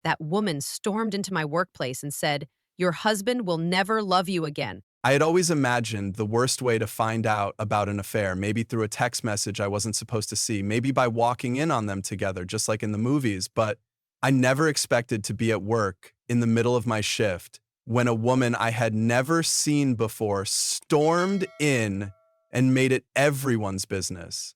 That woman stormed into my workplace and said, "Your husband will never love you again." I had always imagined the worst way to find out about an affair, maybe through a text message I wasn't supposed to see, maybe by walking in on them together, just like in the movies, but I never expected to be at work in the middle of my shift when a woman I had never seen before stormed in and made it everyone's business.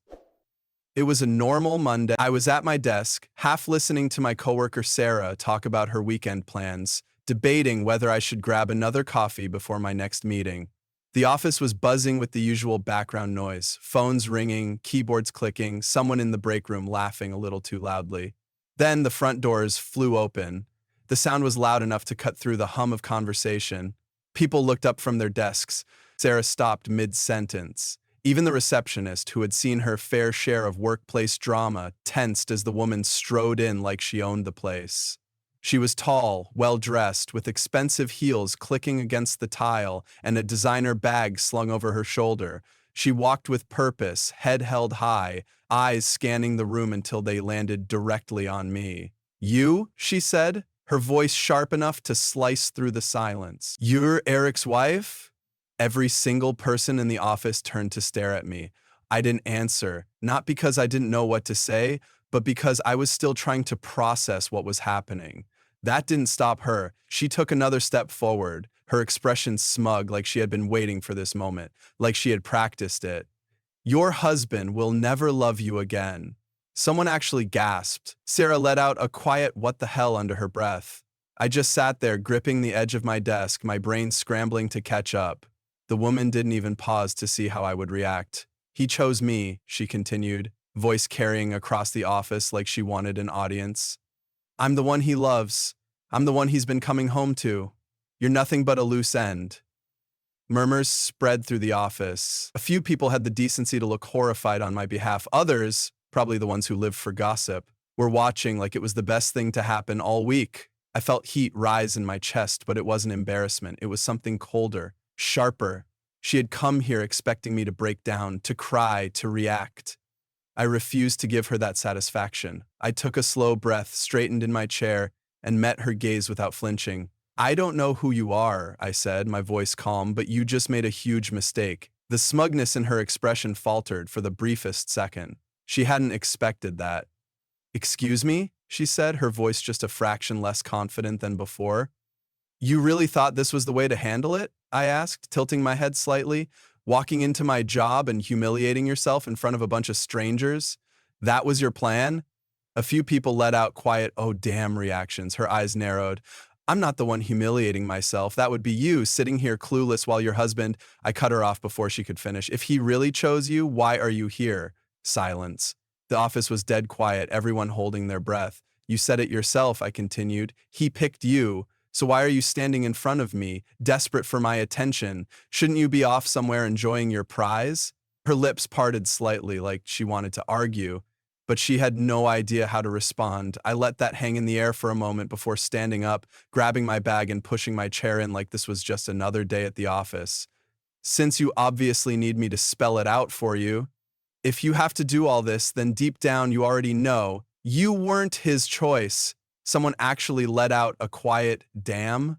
It was a normal Monday. I was at my desk, half listening to my coworker Sarah talk about her weekend plans, debating whether I should grab another coffee before my next meeting. The office was buzzing with the usual background noise, phones ringing, keyboards clicking, someone in the break room laughing a little too loudly. Then the front doors flew open. The sound was loud enough to cut through the hum of conversation. People looked up from their desks. Sarah stopped mid-sentence. Even the receptionist, who had seen her fair share of workplace drama, tensed as the woman strode in like she owned the place. She was tall, well-dressed, with expensive heels clicking against the tile and a designer bag slung over her shoulder. She walked with purpose, head held high, eyes scanning the room until they landed directly on me. "You?" she said, her voice sharp enough to slice through the silence. "You're Eric's wife?" Every single person in the office turned to stare at me. I didn't answer, not because I didn't know what to say, but because I was still trying to process what was happening. That didn't stop her. She took another step forward, her expression smug, like she had been waiting for this moment, like she had practiced it. "Your husband will never love you again." Someone actually gasped. Sarah let out a quiet "what the hell" under her breath. I just sat there, gripping the edge of my desk, my brain scrambling to catch up. The woman didn't even pause to see how I would react. "He chose me," she continued, voice carrying across the office like she wanted an audience. "I'm the one he loves. I'm the one he's been coming home to. You're nothing but a loose end." Murmurs spread through the office. A few people had the decency to look horrified on my behalf. Others, probably the ones who live for gossip, were watching like it was the best thing to happen all week. I felt heat rise in my chest, but it wasn't embarrassment. It was something colder, sharper. She had come here expecting me to break down, to cry, to react. I refused to give her that satisfaction. I took a slow breath, straightened in my chair, and met her gaze without flinching. "I don't know who you are," I said, my voice calm, "but you just made a huge mistake." The smugness in her expression faltered for the briefest second. She hadn't expected that. "Excuse me?" she said, her voice just a fraction less confident than before. "You really thought this was the way to handle it?" I asked, tilting my head slightly. "Walking into my job and humiliating yourself in front of a bunch of strangers? That was your plan?" A few people let out quiet "oh damn" reactions. Her eyes narrowed. "I'm not the one humiliating myself. That would be you, sitting here clueless while your husband—" I cut her off before she could finish. "If he really chose you, why are you here?" Silence. The office was dead quiet, everyone holding their breath. "You said it yourself," I continued. "He picked you. So why are you standing in front of me, desperate for my attention? Shouldn't you be off somewhere enjoying your prize?" Her lips parted slightly, like she wanted to argue, but she had no idea how to respond. I let that hang in the air for a moment before standing up, grabbing my bag and pushing my chair in like this was just another day at the office. "Since you obviously need me to spell it out for you, if you have to do all this, then deep down you already know you weren't his choice." Someone actually let out a quiet "damn."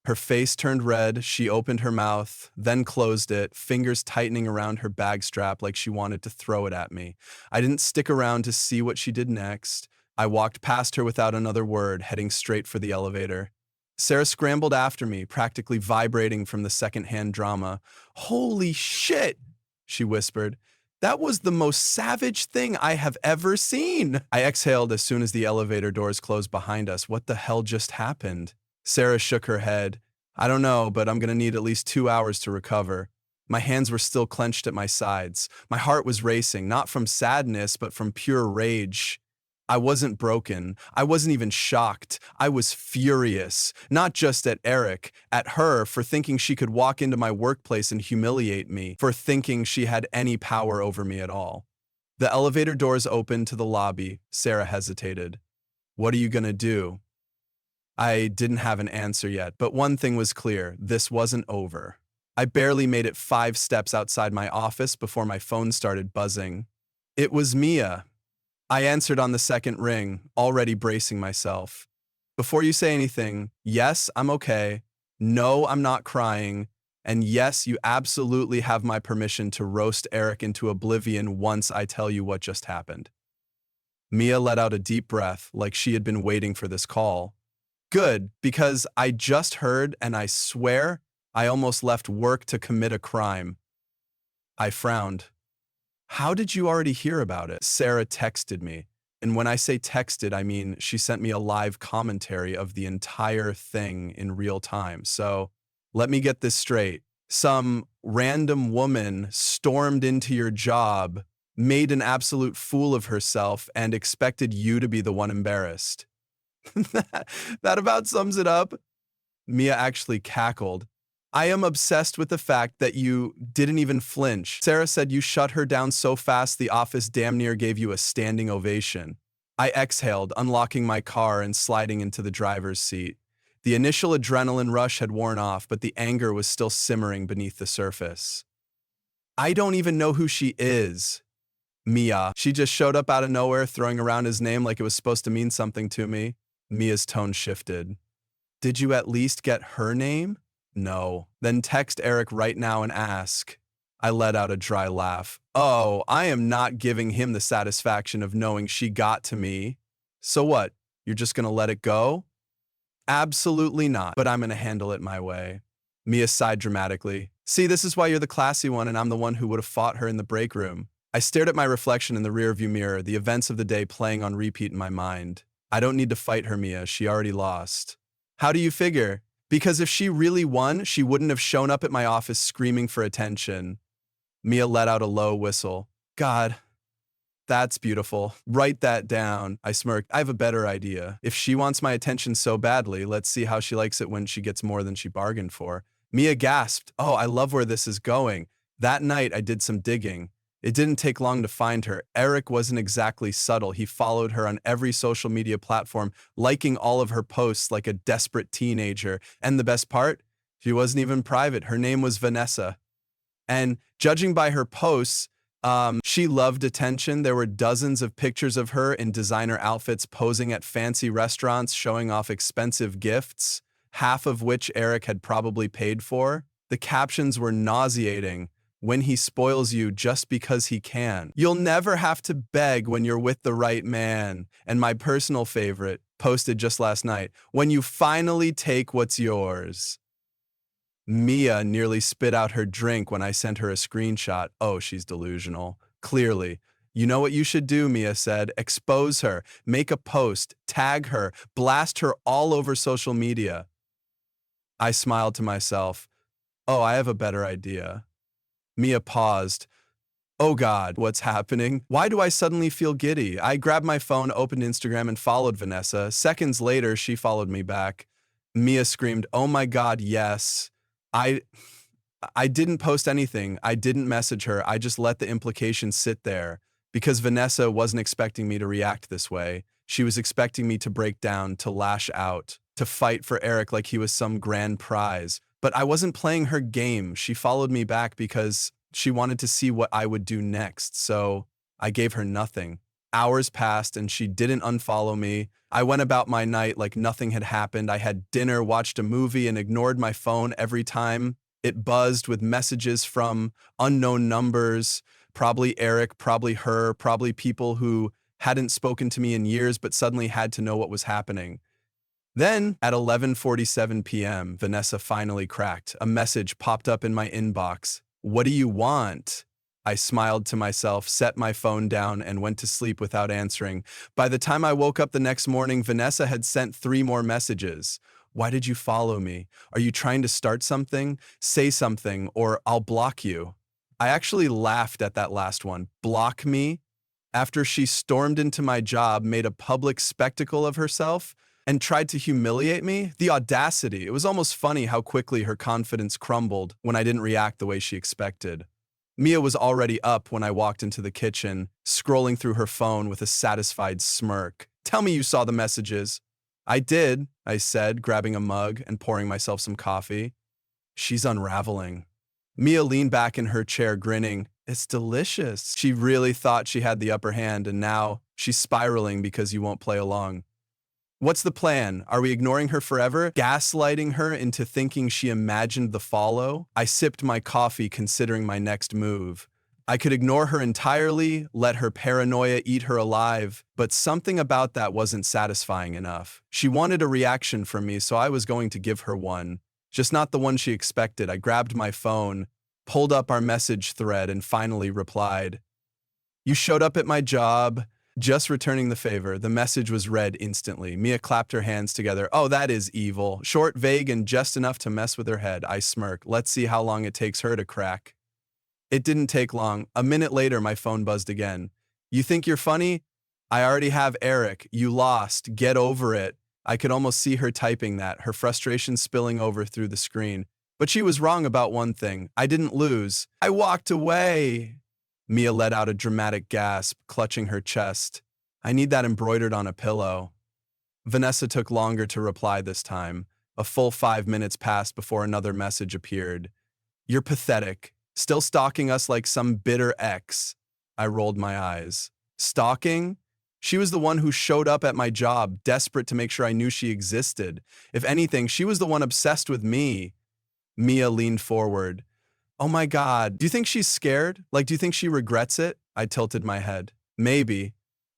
Her face turned red, she opened her mouth, then closed it, fingers tightening around her bag strap like she wanted to throw it at me. I didn't stick around to see what she did next. I walked past her without another word, heading straight for the elevator. Sarah scrambled after me, practically vibrating from the secondhand drama. "Holy shit," she whispered. "That was the most savage thing I have ever seen." I exhaled as soon as the elevator doors closed behind us. What the hell just happened? Sarah shook her head. "I don't know, but I'm going to need at least 2 hours to recover." My hands were still clenched at my sides. My heart was racing, not from sadness, but from pure rage. I wasn't broken. I wasn't even shocked. I was furious, not just at Eric, at her for thinking she could walk into my workplace and humiliate me, for thinking she had any power over me at all. The elevator doors opened to the lobby. Sarah hesitated. "What are you gonna do?" I didn't have an answer yet, but one thing was clear. This wasn't over. I barely made it 5 steps outside my office before my phone started buzzing. It was Mia. I answered on the second ring, already bracing myself. Before you say anything, yes, I'm okay. No, I'm not crying. And yes, you absolutely have my permission to roast Eric into oblivion once I tell you what just happened. Mia let out a deep breath like she had been waiting for this call. Good, because I just heard and I swear I almost left work to commit a crime. I frowned. How did you already hear about it? Sarah texted me. And when I say texted, I mean she sent me a live commentary of the entire thing in real time. So let me get this straight. Some random woman stormed into your job, made an absolute fool of herself, and expected you to be the one embarrassed. That about sums it up. Mia actually cackled. I am obsessed with the fact that you didn't even flinch. Sarah said you shut her down so fast the office damn near gave you a standing ovation. I exhaled, unlocking my car and sliding into the driver's seat. The initial adrenaline rush had worn off, but the anger was still simmering beneath the surface. I don't even know who she is. Mia. She just showed up out of nowhere, throwing around his name like it was supposed to mean something to me. Mia's tone shifted. Did you at least get her name? No. Then text Eric right now and ask. I let out a dry laugh. Oh, I am not giving him the satisfaction of knowing she got to me. So what? You're just gonna let it go? Absolutely not, but I'm gonna handle it my way. Mia sighed dramatically. See, this is why you're the classy one and I'm the one who would have fought her in the break room. I stared at my reflection in the rearview mirror, the events of the day playing on repeat in my mind. I don't need to fight her, Mia. She already lost. How do you figure? Because if she really won, she wouldn't have shown up at my office screaming for attention. Mia let out a low whistle. God, that's beautiful. Write that down. I smirked. I have a better idea. If she wants my attention so badly, let's see how she likes it when she gets more than she bargained for. Mia gasped. Oh, I love where this is going. That night, I did some digging. It didn't take long to find her. Eric wasn't exactly subtle. He followed her on every social media platform, liking all of her posts like a desperate teenager. And the best part? She wasn't even private. Her name was Vanessa. And judging by her posts, she loved attention. There were dozens of pictures of her in designer outfits posing at fancy restaurants, showing off expensive gifts, half of which Eric had probably paid for. The captions were nauseating. When he spoils you just because he can. You'll never have to beg when you're with the right man. And my personal favorite, posted just last night, when you finally take what's yours. Mia nearly spit out her drink when I sent her a screenshot. Oh, she's delusional. Clearly. You know what you should do, Mia said. Expose her, make a post, tag her, blast her all over social media. I smiled to myself. Oh, I have a better idea. Mia paused. Oh God, what's happening? Why do I suddenly feel giddy? I grabbed my phone, opened Instagram, and followed Vanessa. Seconds later, she followed me back. Mia screamed, oh my God, yes. I didn't post anything. I didn't message her. I just let the implication sit there because Vanessa wasn't expecting me to react this way. She was expecting me to break down, to lash out, to fight for Eric like he was some grand prize. But I wasn't playing her game. She followed me back because she wanted to see what I would do next. So I gave her nothing. Hours passed and she didn't unfollow me. I went about my night like nothing had happened. I had dinner, watched a movie, and ignored my phone every time. It buzzed with messages from unknown numbers, probably Eric, probably her, probably people who hadn't spoken to me in years but suddenly had to know what was happening. Then, at 11:47 p.m., Vanessa finally cracked. A message popped up in my inbox. What do you want? I smiled to myself, set my phone down, and went to sleep without answering. By the time I woke up the next morning, Vanessa had sent 3 more messages. Why did you follow me? Are you trying to start something? Say something, or I'll block you. I actually laughed at that last one. Block me? After she stormed into my job, made a public spectacle of herself, and tried to humiliate me? The audacity. It was almost funny how quickly her confidence crumbled when I didn't react the way she expected. Mia was already up when I walked into the kitchen, scrolling through her phone with a satisfied smirk. Tell me you saw the messages. I did, I said, grabbing a mug and pouring myself some coffee. She's unraveling. Mia leaned back in her chair, grinning. It's delicious. She really thought she had the upper hand, and now she's spiraling because you won't play along. What's the plan? Are we ignoring her forever? Gaslighting her into thinking she imagined the follow? I sipped my coffee considering my next move. I could ignore her entirely, let her paranoia eat her alive, but something about that wasn't satisfying enough. She wanted a reaction from me, so I was going to give her one. Just not the one she expected. I grabbed my phone, pulled up our message thread, and finally replied. You showed up at my job. Just returning the favor. The message was read instantly. Mia clapped her hands together. Oh, that is evil. Short, vague, and just enough to mess with her head. I smirked. Let's see how long it takes her to crack. It didn't take long. A minute later, my phone buzzed again. You think you're funny? I already have Eric. You lost. Get over it. I could almost see her typing that, her frustration spilling over through the screen. But she was wrong about one thing. I didn't lose. I walked away. Mia let out a dramatic gasp, clutching her chest. I need that embroidered on a pillow. Vanessa took longer to reply this time. A full 5 minutes passed before another message appeared. You're pathetic. Still stalking us like some bitter ex. I rolled my eyes. Stalking? She was the one who showed up at my job, desperate to make sure I knew she existed. If anything, she was the one obsessed with me. Mia leaned forward. Oh my God, do you think she's scared? Do you think she regrets it? I tilted my head. Maybe,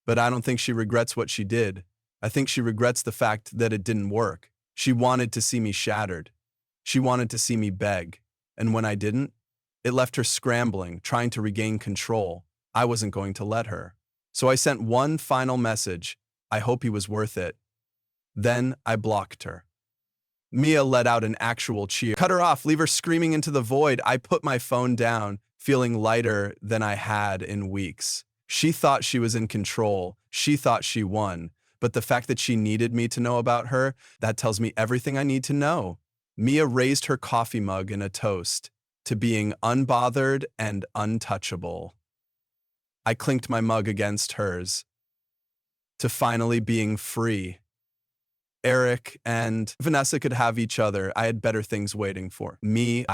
but I don't think she regrets what she did. I think she regrets the fact that it didn't work. She wanted to see me shattered. She wanted to see me beg. And when I didn't, it left her scrambling, trying to regain control. I wasn't going to let her. So I sent one final message. I hope he was worth it. Then I blocked her. Mia let out an actual cheer. Cut her off, leave her screaming into the void. I put my phone down, feeling lighter than I had in weeks. She thought she was in control. She thought she won. But the fact that she needed me to know about her, that tells me everything I need to know. Mia raised her coffee mug in a toast to being unbothered and untouchable. I clinked my mug against hers. To finally being free. Eric and Vanessa could have each other. I had better things waiting for me.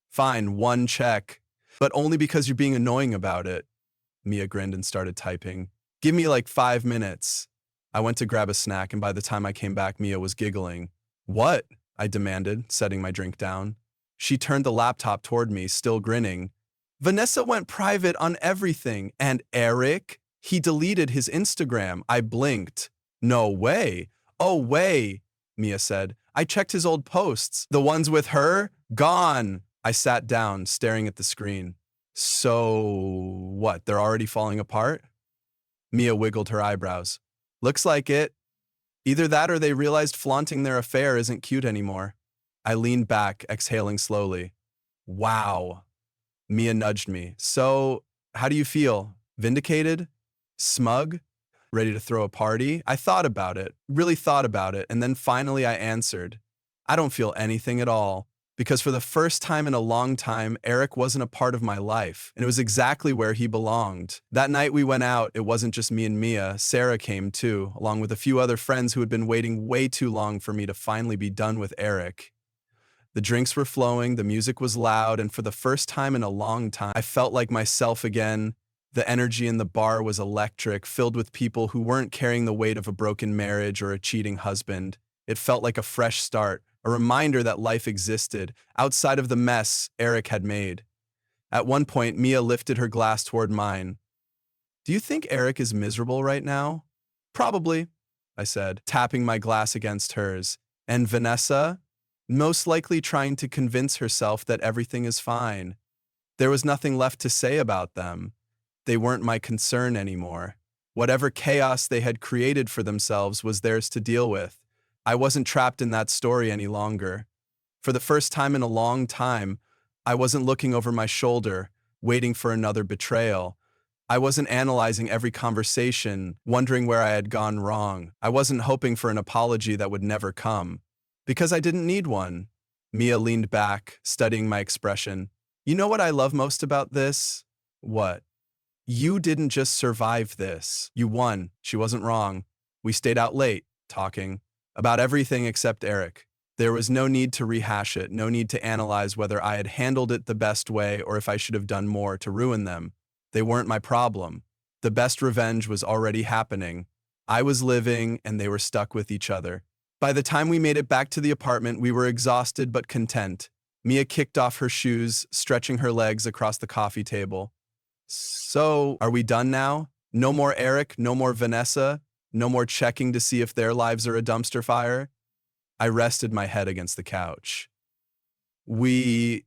Fine, one check, but only because you're being annoying about it. Mia grinned and started typing. Give me 5 minutes. I went to grab a snack, and by the time I came back, Mia was giggling. What? I demanded, setting my drink down. She turned the laptop toward me, still grinning. Vanessa went private on everything, and Eric? He deleted his Instagram. I blinked. No way. Oh, way, Mia said. I checked his old posts. The ones with her? Gone. I sat down, staring at the screen. So, what, they're already falling apart? Mia wiggled her eyebrows. Looks like it. Either that or they realized flaunting their affair isn't cute anymore. I leaned back, exhaling slowly. Wow. Mia nudged me. So, how do you feel? Vindicated? Smug? Ready to throw a party? I thought about it, really thought about it, and then finally I answered. I don't feel anything at all, because for the first time in a long time, Eric wasn't a part of my life, and it was exactly where he belonged. That night we went out, it wasn't just me and Mia. Sarah came too, along with a few other friends who had been waiting way too long for me to finally be done with Eric. The drinks were flowing, the music was loud, and for the first time in a long time, I felt like myself again. The energy in the bar was electric, filled with people who weren't carrying the weight of a broken marriage or a cheating husband. It felt like a fresh start, a reminder that life existed, outside of the mess Eric had made. At one point, Mia lifted her glass toward mine. Do you think Eric is miserable right now? Probably, I said, tapping my glass against hers. And Vanessa? Most likely trying to convince herself that everything is fine. There was nothing left to say about them. They weren't my concern anymore. Whatever chaos they had created for themselves was theirs to deal with. I wasn't trapped in that story any longer. For the first time in a long time, I wasn't looking over my shoulder, waiting for another betrayal. I wasn't analyzing every conversation, wondering where I had gone wrong. I wasn't hoping for an apology that would never come, because I didn't need one. Mia leaned back, studying my expression. You know what I love most about this? What? You didn't just survive this. You won. She wasn't wrong. We stayed out late, talking about everything except Eric. There was no need to rehash it, no need to analyze whether I had handled it the best way or if I should have done more to ruin them. They weren't my problem. The best revenge was already happening. I was living, and they were stuck with each other. By the time we made it back to the apartment, we were exhausted but content. Mia kicked off her shoes, stretching her legs across the coffee table. So, are we done now? No more Eric, no more Vanessa, no more checking to see if their lives are a dumpster fire? I rested my head against the couch. We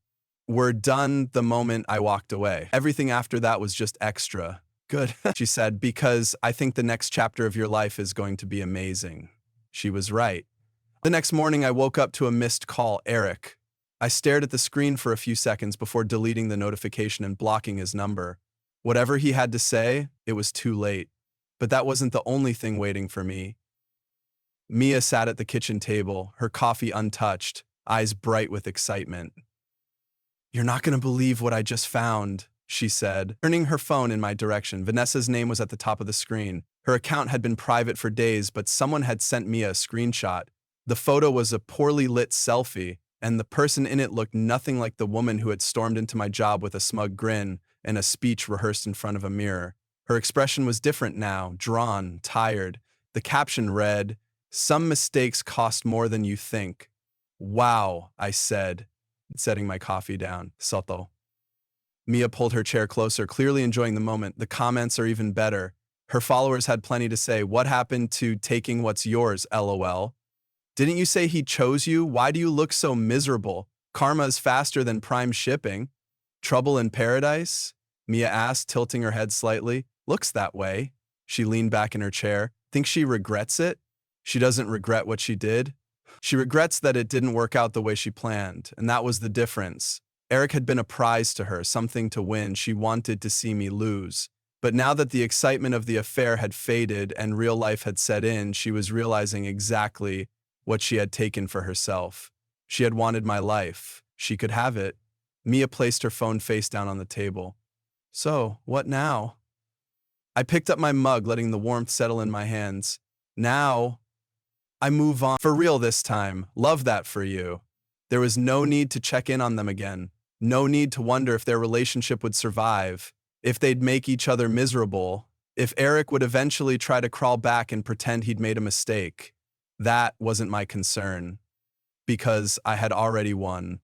were done the moment I walked away. Everything after that was just extra. Good, she said, because I think the next chapter of your life is going to be amazing. She was right. The next morning, I woke up to a missed call, Eric. I stared at the screen for a few seconds before deleting the notification and blocking his number. Whatever he had to say, it was too late. But that wasn't the only thing waiting for me. Mia sat at the kitchen table, her coffee untouched, eyes bright with excitement. "You're not going to believe what I just found," she said, turning her phone in my direction. Vanessa's name was at the top of the screen. Her account had been private for days, but someone had sent Mia a screenshot. The photo was a poorly lit selfie, and the person in it looked nothing like the woman who had stormed into my job with a smug grin and a speech rehearsed in front of a mirror. Her expression was different now, drawn, tired. The caption read, "Some mistakes cost more than you think." "Wow," I said, setting my coffee down. Soto. Mia pulled her chair closer, clearly enjoying the moment. The comments are even better. Her followers had plenty to say. "What happened to taking what's yours, LOL? Didn't you say he chose you? Why do you look so miserable? Karma is faster than prime shipping." "Trouble in paradise?" Mia asked, tilting her head slightly. "Looks that way." She leaned back in her chair. "Think she regrets it?" "She doesn't regret what she did. She regrets that it didn't work out the way she planned, and that was the difference. Eric had been a prize to her, something to win. She wanted to see me lose. But now that the excitement of the affair had faded and real life had set in, she was realizing exactly what she had taken for herself. She had wanted my life. She could have it. Mia placed her phone face down on the table. "So, what now?" I picked up my mug, letting the warmth settle in my hands. "Now, I move on. For real this time. Love that for you." There was no need to check in on them again. No need to wonder if their relationship would survive, if they'd make each other miserable, if Eric would eventually try to crawl back and pretend he'd made a mistake. That wasn't my concern, because I had already won.